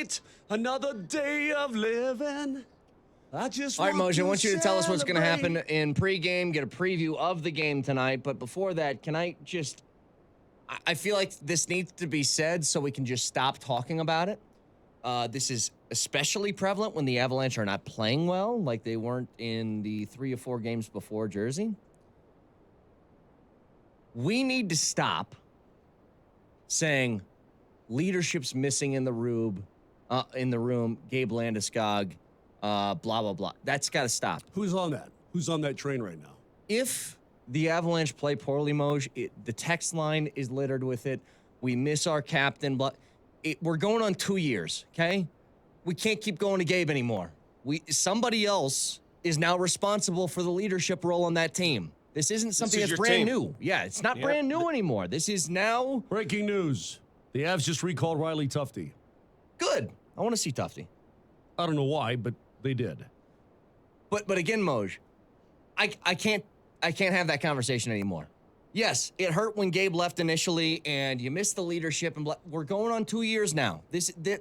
night, another day of living. I just All right, Moj, I want you to tell us what's going to happen celebrate. in pregame, get a preview of the game tonight. But before that, can I just... I feel like this needs to be said so we can just stop talking about it. This is especially prevalent when the Avalanche are not playing well, like they weren't in the 3 or 4 games before Jersey. We need to stop saying leadership's missing in the room, Gabe Landeskog, blah, blah, blah. That's got to stop. Who's on that? Who's on that train right now? If the Avalanche play poorly, Moj, the text line is littered with it. We miss our captain. We're going on 2 years, okay? We can't keep going to Gabe anymore. Somebody else is now responsible for the leadership role on that team. This isn't something that's brand new. Yeah, it's not brand new anymore. This is now... Breaking news. The Avs just recalled Riley Tufte. Good. I want to see Tufte. I don't know why, but they did. But again, Moj, I can't have that conversation anymore. Yes, it hurt when Gabe left initially, and you missed the leadership. And we're going on 2 years now.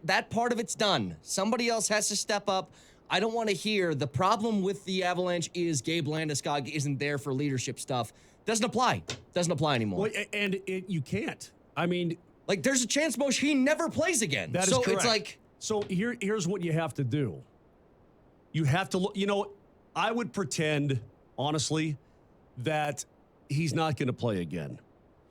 That part of it's done. Somebody else has to step up. I don't want to hear the problem with the Avalanche is Gabe Landeskog isn't there for leadership stuff. Doesn't apply. Doesn't apply anymore. Well, and you can't. I mean, like, there's a chance, Moshe, he never plays again. That is correct. It's like... So here's what you have to do. You have to look, I would pretend, honestly, that he's not going to play again.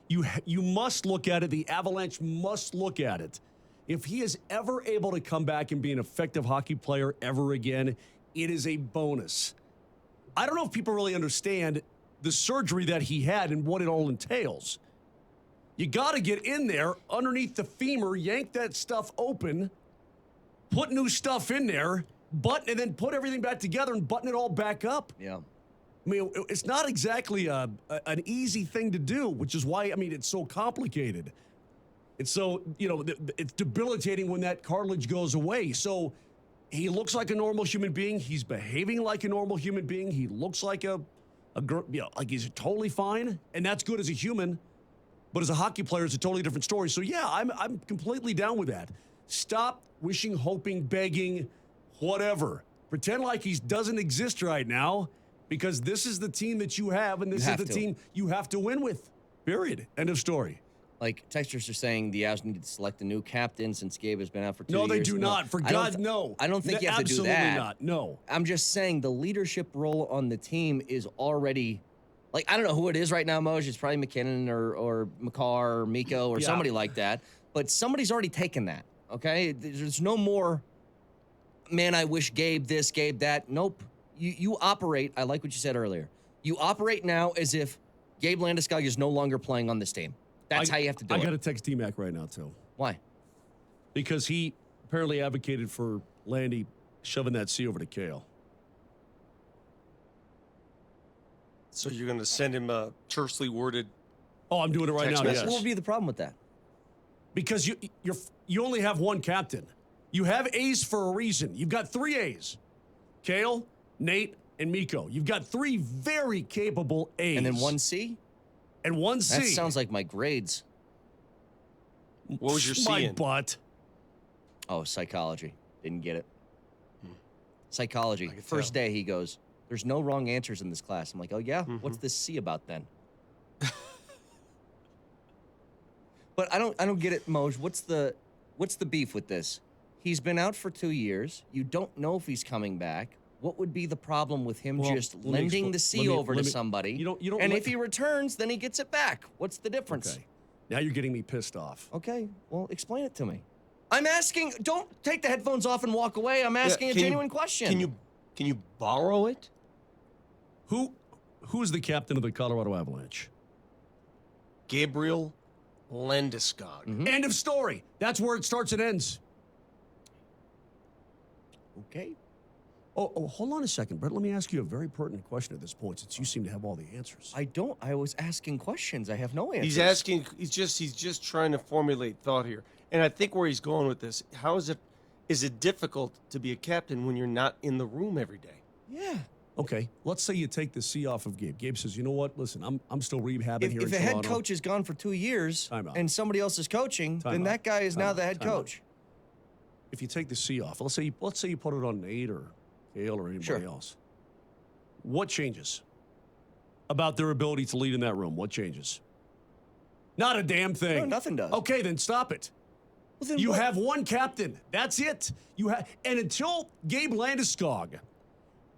You must look at it. The Avalanche must look at it. If he is ever able to come back and be an effective hockey player ever again, it is a bonus. I don't know if people really understand the surgery that he had and what it all entails. You got to get in there underneath the femur, yank that stuff open, put new stuff in there, and then put everything back together and button it all back up. Yeah. I mean, it's not exactly an easy thing to do, which is why, it's so complicated. It's so, it's debilitating when that cartilage goes away. So he looks like a normal human being. He's behaving like a normal human being. He looks like like he's totally fine, and that's good as a human. But as a hockey player, it's a totally different story. So yeah, I'm completely down with that. Stop wishing, hoping, begging, whatever. Pretend like he doesn't exist right now, because this is the team that you have, and this is the team you have to win with. Period. End of story. Like, texters are saying the Avs need to select a new captain since Gabe has been out for 2 years. No, they do not. For God, no. I don't think you have to do that. Absolutely not. No. I'm just saying the leadership role on the team is already, like, I don't know who it is right now, Moj. It's probably McKinnon or Makar or Miko or somebody like that. But somebody's already taken that, okay? There's no more, man, I wish Gabe this, Gabe that. Nope. You operate, I like what you said earlier. You operate now as if Gabe Landeskog is no longer playing on this team. That's how you have to do it. I got to text DMac right now, too. Why? Because he apparently advocated for Landy shoving that C over to Kale. So you're going to send him a tersely worded... Oh, I'm doing it right now, yes. What would be the problem with that? Because you only have one captain. You have A's for a reason. You've got 3 A's. Kale, Nate, and Miko. You've got 3 very capable A's. And then 1 C? And 1 C. That sounds like my grades. What was your C My in? butt. Oh, psychology. Didn't get it. Psychology. First day, he goes, there's no wrong answers in this class. I'm like, oh, yeah? What's this C about then? But I don't get it, Moj. What's the beef with this? He's been out for 2 years. You don't know if he's coming back. What would be the problem with him just lending the C over to somebody? And if he returns, then he gets it back. What's the difference? Okay. Now you're getting me pissed off. Okay, well, explain it to me. I'm asking, don't take the headphones off and walk away. I'm asking a genuine question. Can you borrow it? Who is the captain of the Colorado Avalanche? Gabriel Landeskog. End of story. That's where it starts and ends. Okay. Oh, hold on a second, Brett. Let me ask you a very pertinent question at this point, since you seem to have all the answers. I don't. I was asking questions. I have no answers. He's asking. He's just trying to formulate thought here. And I think where he's going with this, is it difficult to be a captain when you're not in the room every day? Yeah. Okay, let's say you take the C off of Gabe. Gabe says, you know what? Listen, I'm still rehabbing here in If a Toronto. head coach is gone for 2 years and somebody else is coaching, then that guy is now the head coach. if you take the C off, let's say you put it on Nate or Kale or anybody Sure. else, what changes about their ability to lead in that room? What changes? Not a damn thing. No, nothing does. Okay, then stop it. Well, then You what? have one captain. That's it. And until Gabe Landeskog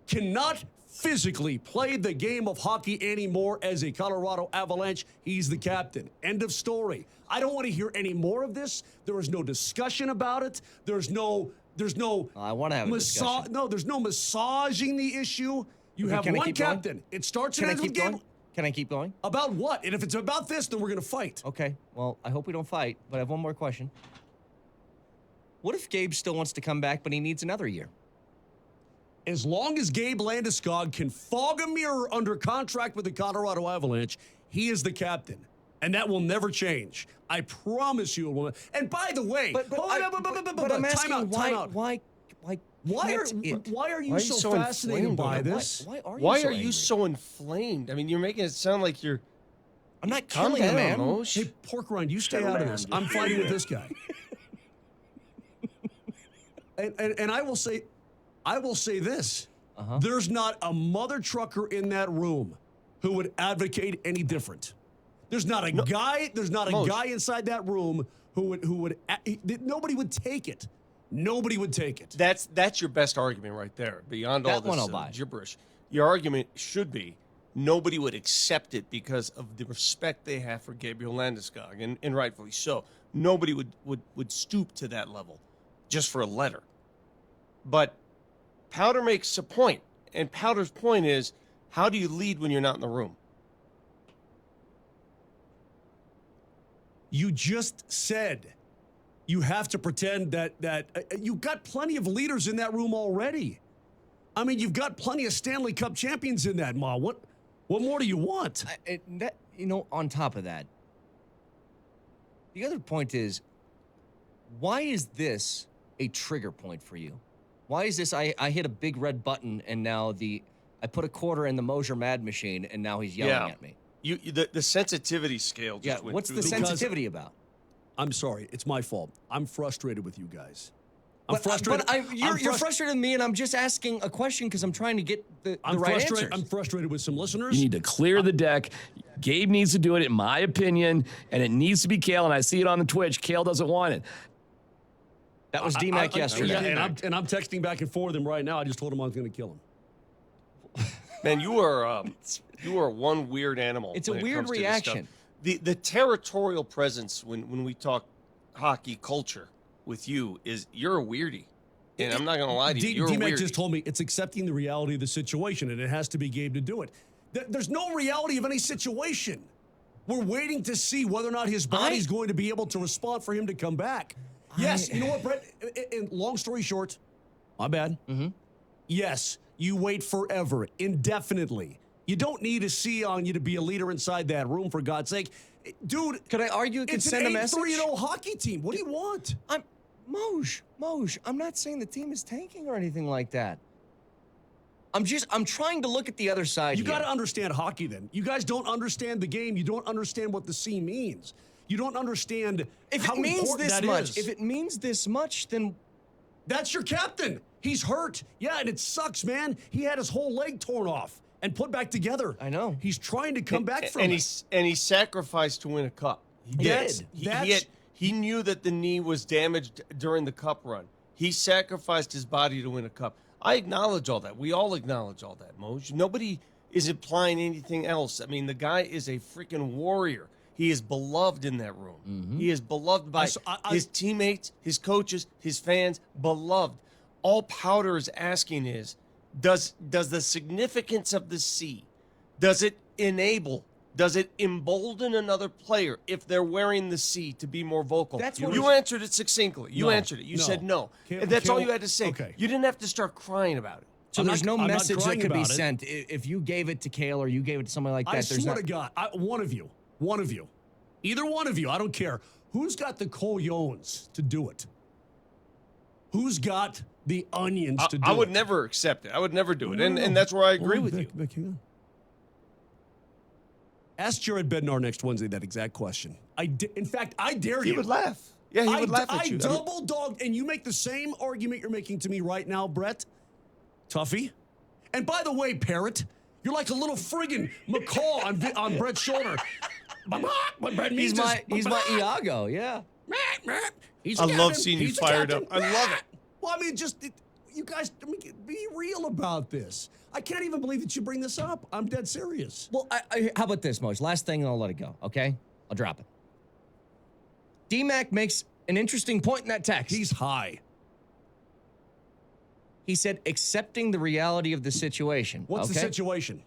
cannot physically play the game of hockey anymore as a Colorado Avalanche, he's the captain. End of story. I don't want to hear any more of this. There is no discussion about it. There's no I want to have a discussion. no, there's no massaging the issue. You Okay, have can I one keep going? captain. It starts Can and I ends keep with Gabe. going? Can I keep going? About what? And if it's about this, then we're going to fight. Okay. Well, I hope we don't fight, but I have one more question. What if Gabe still wants to come back, but he needs another year? As long as Gabe Landeskog can fog a mirror under contract with the Colorado Avalanche, he is the captain. And that will never change. I promise you it will. And by the way, But I'm asking why Why are you so fascinated inflamed by by this? Why are angry? you so inflamed? I mean, you're making it sound like you're. I'm not Calm killing down, a man. Moj. Hey, pork rind, you stay out of this. I'm fighting with this guy. And I will say this. There's not a mother trucker in that room who would advocate any different. There's not a guy. There's not a Moj. guy inside that room who would. Nobody would take it. Nobody would take it. That's your best argument right there. Beyond all That one this I'll buy. gibberish, your argument should be nobody would accept it because of the respect they have for Gabriel Landeskog, and rightfully so. Nobody would stoop to that level just for a letter. But Powder makes a point, and Powder's point is, how do you lead when you're not in the room? You just said you have to pretend that you've got plenty of leaders in that room already. I mean, you've got plenty of Stanley Cup champions in that, Ma. What more do you want? On top of that, the other point is, why is this a trigger point for you? Why is this? I hit a big red button and now I put a quarter in the Mosier Mad machine and now he's yelling at me. The sensitivity scale just Yeah, went what's through the roof. sensitivity about? I'm sorry. It's my fault. I'm frustrated with you guys. I'm But frustrated. you're frustrated with me, and I'm just asking a question because I'm trying to get the I'm right frustrated. answers. I'm frustrated with some listeners. You need to clear the deck. Gabe needs to do it, in my opinion, and it needs to be Kale. And I see it on the Twitch. Kale doesn't want it. That was DMac yesterday. Yeah, and I'm texting back and forth with him right now. I just told him I was going to kill him. Man, you are one weird animal. It's a when it weird comes to this reaction. stuff. The territorial presence when we talk hockey culture with you is you're a weirdie. And I'm not going to lie to you. You're a DMac weirdie. just told me it's accepting the reality of the situation, and it has to be Gabe to do it. There's no reality of any situation. We're waiting to see whether or not his body's going to be able to respond for him to come back. Yes, you know what, Brett? And long story short, my bad. Mm-hmm. Yes, you wait forever, indefinitely. You don't need a C on you to be a leader inside that room, for God's sake. Dude, Could I argue it could it's send a an message? 8-3-0 hockey team. What do you want? Moj, I'm not saying the team is tanking or anything like that. I'm trying to look at the other side. You here. got to understand hockey then. You guys don't understand the game. You don't understand what the C means. You don't understand If how it means important this that much, is. if it means this much, then That's your captain. He's hurt. Yeah, and it sucks, man. He had his whole leg torn off and put back together. I know. He's trying to come back from and it. he sacrificed to win a cup. He Yes, did. He knew that the knee was damaged during the cup run. He sacrificed his body to win a cup. I acknowledge all that. We all acknowledge all that, Moj. Nobody is implying anything else. I mean, the guy is a freaking warrior. He is beloved in that room. Mm-hmm. He is beloved by his teammates, his coaches, his fans, beloved. All Powder is asking is, does the significance of the C, does it embolden another player if they're wearing the C to be more vocal? That's what You answered it succinctly. You answered it. You no. said no. Kale- And that's all Kale- you had to say. okay. You didn't have to start crying about it. so I'm there's not- no I'm not message that crying could be about it. sent if you gave it to Kale or you gave it to somebody like that. I there's swear not, to God, one of you, either one of you, I don't care. Who's got the colognes to do it? Who's got the onions to do it? I would never accept it. I would never do it. And that's where I agree with you. Hang on. Ask Jared Bednar next Wednesday that exact question. In fact, I dare He you. would laugh. Yeah, he would laugh at you. I double dogged, and you make the same argument you're making to me right now, Brett. Tuffy. And by the way, Parrot, you're like a little friggin' macaw on Brett's shoulder. He's my Iago, yeah. I love seeing you fired up. I love it. Well, I mean, you guys, be real about this. I can't even believe that you bring this up. I'm dead serious. Well, how about this, Moj? Last thing, and I'll let it go, okay? I'll drop it. DMac makes an interesting point in that text. He's high. He said, accepting the reality of the situation. What's the situation?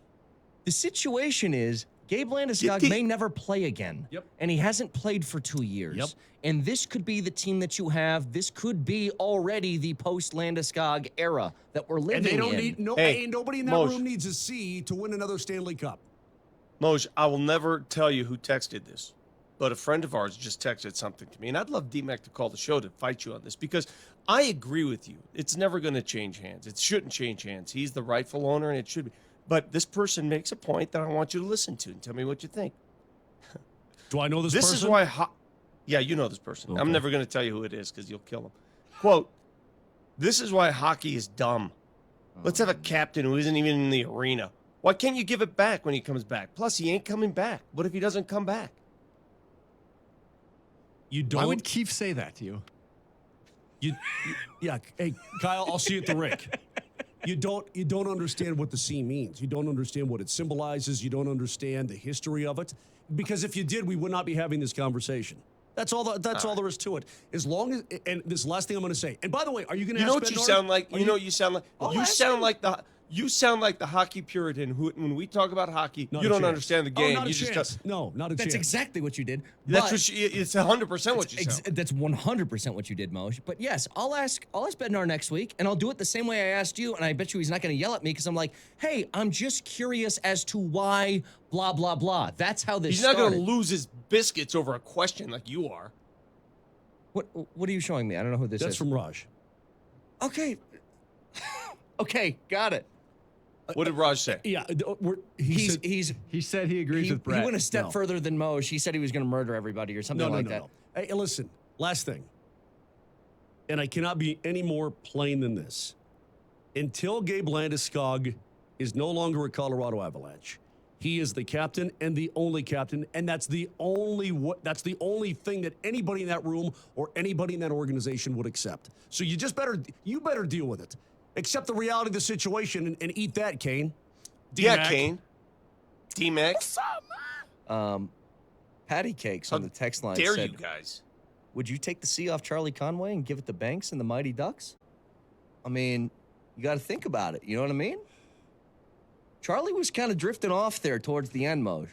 The situation is Gabe Landeskog may never play again. Yep. And he hasn't played for 2 years. Yep. And this could be the team that you have. This could be already the post-Landeskog era that we're living in. And they don't need, nobody in that Moj. room needs a C to win another Stanley Cup. Moj, I will never tell you who texted this, but a friend of ours just texted something to me, and I'd love DMac to call the show to fight you on this, because I agree with you. It's never going to change hands. It shouldn't change hands. He's the rightful owner, and it should be. But this person makes a point that I want you to listen to and tell me what you think. Do I know this person? This is why... Yeah, you know this person. Okay. I'm never going to tell you who it is because you'll kill him. Quote, this is why hockey is dumb. Let's have a captain who isn't even in the arena. Why can't you give it back when he comes back? Plus, he ain't coming back. What if he doesn't come back? You don't. Why would Keefe say that to you? Yeah. Hey, Kyle, I'll see you at the rink. You don't understand what the C means. You don't understand what it symbolizes. You don't understand the history of it. Because if you did, we would not be having this conversation. That's all. That's all there is to it. As long as, and this last thing I'm going to say. And by the way, are you going to? You know what you sound like? You know what you sound like? You sound like the hockey Puritan who, when we talk about hockey, you don't understand the game. Not a you chance. just No, not a chance. That's exactly what you did. That's But- what it's 100% what you sound. That's 100% what you did, Moj. But yes, I'll ask Bednar next week, and I'll do it the same way I asked you. And I bet you he's not going to yell at me because I'm like, hey, I'm just curious as to why blah blah blah. That's how this. He's not going to started. lose his biscuits over a question like you are. What are you showing me? I don't know who this That's is. from Raj. Okay. Okay, got it. What did Raj say? Yeah, He said he agrees with Brett. He went a step No. further than Moj. He said he was going to murder everybody or something like that. No. Hey, listen, last thing. And I cannot be any more plain than this. Until Gabe Landeskog is no longer a Colorado Avalanche, he is the captain and the only captain, and that's the only thing that anybody in that room or anybody in that organization would accept. So you better deal with it. Accept the reality of the situation and eat that, Kane. Yeah, DMac. Kane. DMac. Patty Cakes on the text line Dare said, you guys? would you take the C off Charlie Conway and give it to Banks and the Mighty Ducks? I mean, you got to think about it. You know what I mean? Charlie was kind of drifting off there towards the end, Moj.